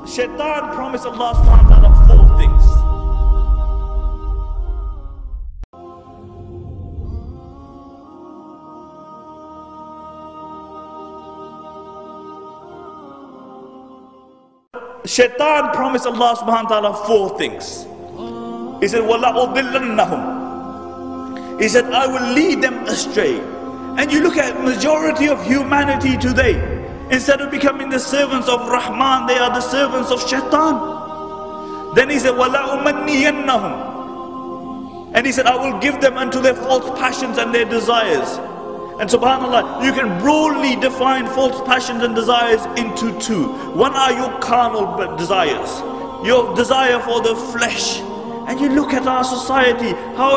Shaitan promised Allah subhanahu wa ta'ala 4 things. Shaitan promised Allah subhanahu wa ta'ala 4 things. He said, وَلَأُضِلَّنَّهُمْ. He said, I will lead them astray. And you look at majority of humanity today, instead of becoming the servants of Rahman, they are the servants of Shaitan. Then he said, وَلَأُمَنِّيَنَّهُمْ. And he said, I will give them unto their false passions and their desires. And subhanAllah, you can broadly define false passions and desires into 2. One are your carnal desires, your desire for the flesh. And you look at our society, how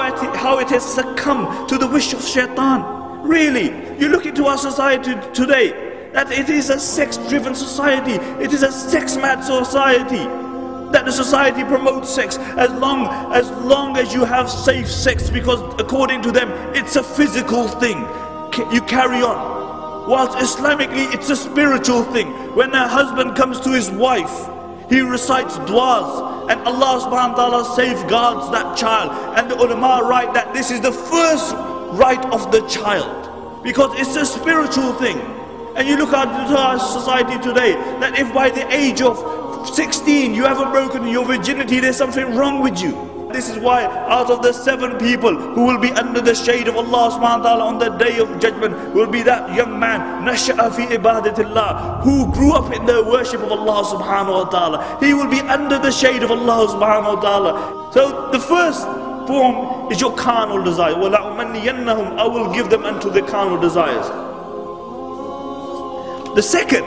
it has succumbed to the wish of Shaitan. Really, you look into our society today, that it is a sex-driven society, it is a sex-mad society, that the society promotes sex as long as you have safe sex, because according to them it's a physical thing, you carry on. Whilst Islamically it's a spiritual thing. When a husband comes to his wife, he recites du'as, and Allah subhanahu wa ta'ala safeguards that child. And the ulama write that this is the first right of the child, because it's a spiritual thing. And you look at our society today, that if by the age of 16 you haven't broken your virginity, there's something wrong with you. This is why out of the 7 people who will be under the shade of Allah subhanahu wa ta'ala on the day of judgment will be that young man, nasha'a fi ibadatillah, who grew up in the worship of Allah subhanahu wa ta'ala. He will be under the shade of Allah subhanahu wa ta'ala. So the first form is your carnal desire. وَلَأُمَنِّيَنَّهُمْ. I will give them unto the carnal desires. The second,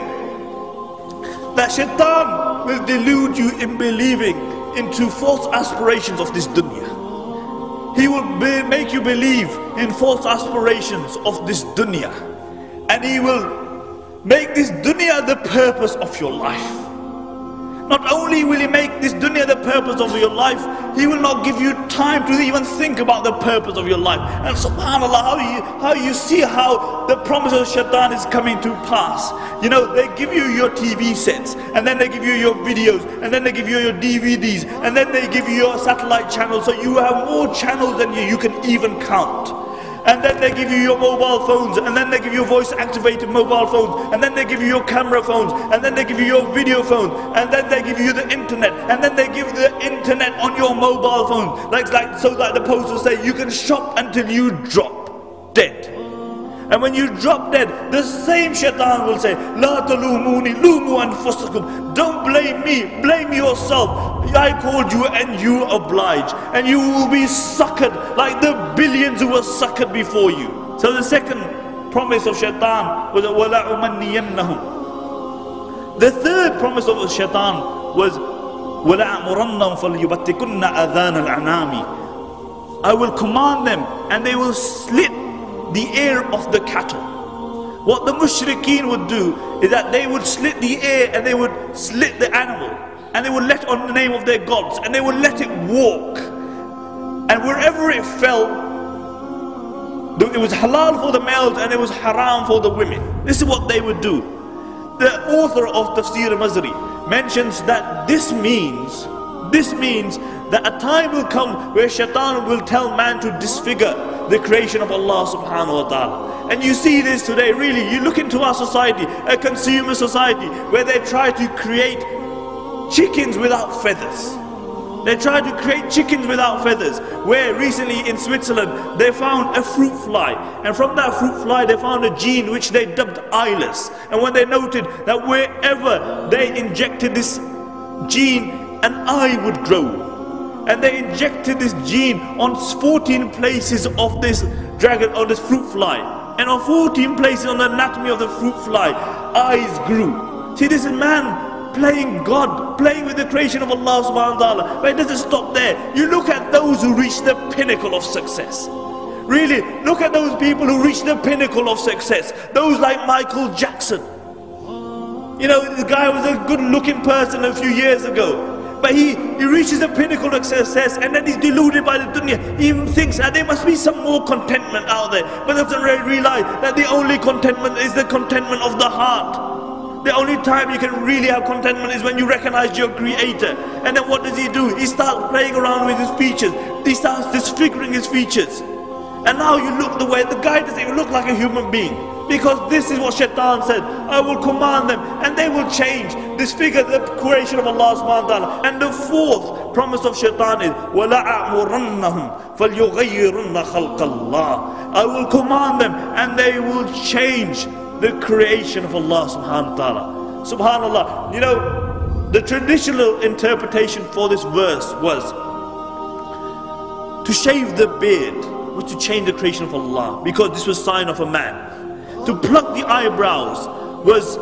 that Shaitan will delude you in believing into false aspirations of this dunya. He will make you believe in false aspirations of this dunya, and he will make this dunya the purpose of your life. Not only will he make this dunya the purpose of your life, he will not give you time to even think about the purpose of your life. And subhanAllah, how you see how the promise of Shaitan is coming to pass. You know, they give you your TV sets, and then they give you your videos, and then they give you your DVDs, and then they give you your satellite channels, so you have more channels than you can even count. And then they give you your mobile phones, and then they give you voice activated mobile phones, and then they give you your camera phones, and then they give you your video phones, and then they give you the internet, and then they give you the internet on your mobile phone. Like the post will say, you can shop until you drop dead. And when you drop dead, the same Shaitan will say, La talumuni, lumu anfusakum. Don't blame me, blame yourself. I called you and you obliged. And you will be suckered like the billions who were suckered before you. So the second promise of Shaitan was, وَلَا أُمَنِّيَنَّهُمْ. The third promise of Shaitan was, وَلَا أَمُرَنَّهُمْ فَلْيُبَتِّكُنَّ أَذَانَ الْأَنَامِ. I will command them, and they will slit the ear of the cattle. What the mushrikeen would do is that they would slit the ear, and they would slit the animal, and they would let on the name of their gods, and they would let it walk, and wherever it fell, it was halal for the males and it was haram for the women. This is what they would do. The author of Tafsir Mazari mentions that this means that a time will come where Shaitan will tell man to disfigure the creation of Allah subhanahu wa ta'ala. And you see this today, really. You look into our society, a consumer society, where they try to create chickens without feathers. They try to create chickens without feathers. Where recently in Switzerland they found a fruit fly, and from that fruit fly they found a gene which they dubbed eyeless. And when they noted that wherever they injected this gene, an eye would grow. And they injected this gene on 14 places of this dragon, or this fruit fly. And on 14 places on the anatomy of the fruit fly, eyes grew. See, this is man playing God, playing with the creation of Allah subhanahu wa ta'ala. But it doesn't stop there. You look at those who reach the pinnacle of success. Really, look at those people who reach the pinnacle of success. Those like Michael Jackson. You know, this guy was a good looking person a few years ago. But he reaches the pinnacle of success, and then he's deluded by the dunya. He even thinks that there must be some more contentment out there. But doesn't realize that the only contentment is the contentment of the heart. The only time you can really have contentment is when you recognize your Creator. And then what does he do? He starts playing around with his features. He starts disfiguring his features. And now you look the way, the guy doesn't even look like a human being. Because this is what Shaitan said, I will command them and they will change, disfigure the creation of Allah subhanahu wa ta'ala. And the fourth promise of Shaitan is, وَلَأَعْمُرَنَّهُمْ فَلْيُغَيِّرُنَّ خَلْقَ اللَّهِ. I will command them and they will change the creation of Allah subhanahu wa ta'ala. Subhanallah, you know, the traditional interpretation for this verse was to shave the beard was to change the creation of Allah, because this was a sign of a man. To pluck the eyebrows was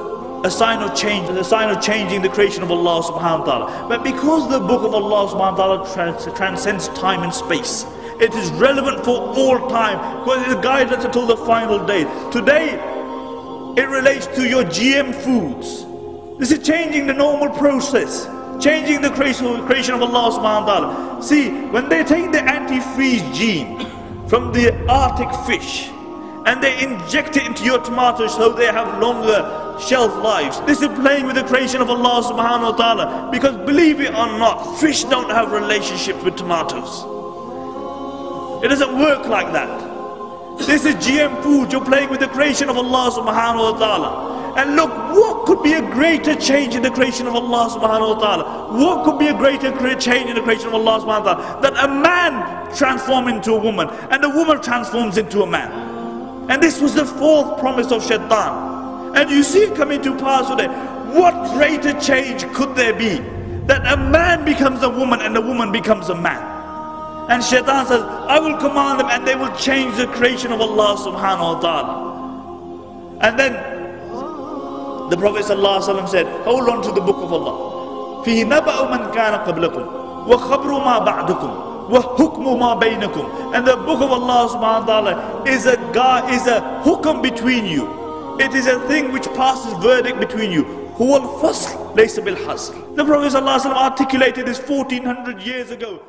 a sign of change, a sign of changing the creation of Allah subhanahu wa ta'ala. But because the book of Allah subhanahu wa ta'ala transcends time and space, it is relevant for all time, because it guides us until the final day. Today, it relates to your GM foods. This is changing the normal process, changing the creation of Allah subhanahu wa ta'ala. See, when they take the antifreeze gene from the Arctic fish, and they inject it into your tomatoes so they have longer shelf lives. This is playing with the creation of Allah subhanahu wa ta'ala. Because believe it or not, fish don't have relationships with tomatoes. It doesn't work like that. This is GM food. You're playing with the creation of Allah subhanahu wa ta'ala. And look, what could be a greater change in the creation of Allah subhanahu wa ta'ala? What could be a greater change in the creation of Allah subhanahu wa ta'ala? That a man transforms into a woman and a woman transforms into a man. And this was the fourth promise of Shaitan. And you see it coming to pass today. What greater change could there be? That a man becomes a woman and a woman becomes a man. And Shaitan says, I will command them and they will change the creation of Allah subhanahu wa ta'ala. And then the Prophet ﷺ said, hold on to the book of Allah. فِيهِ نَبَأُ مَنْ كَانَ قَبْلَكُمْ وَخَبْرُ مَا بَعْدَكُمْ وَحُكْمُ مَا بَيْنَكُمْ. And the book of Allah subhanahu wa ta'ala is a hukm between you. It is a thing which passes verdict between you. هُوَ الْفَصْلِ لَيْسَ بِالْحَصْلِ. The Prophet ﷺ articulated this 1400 years ago.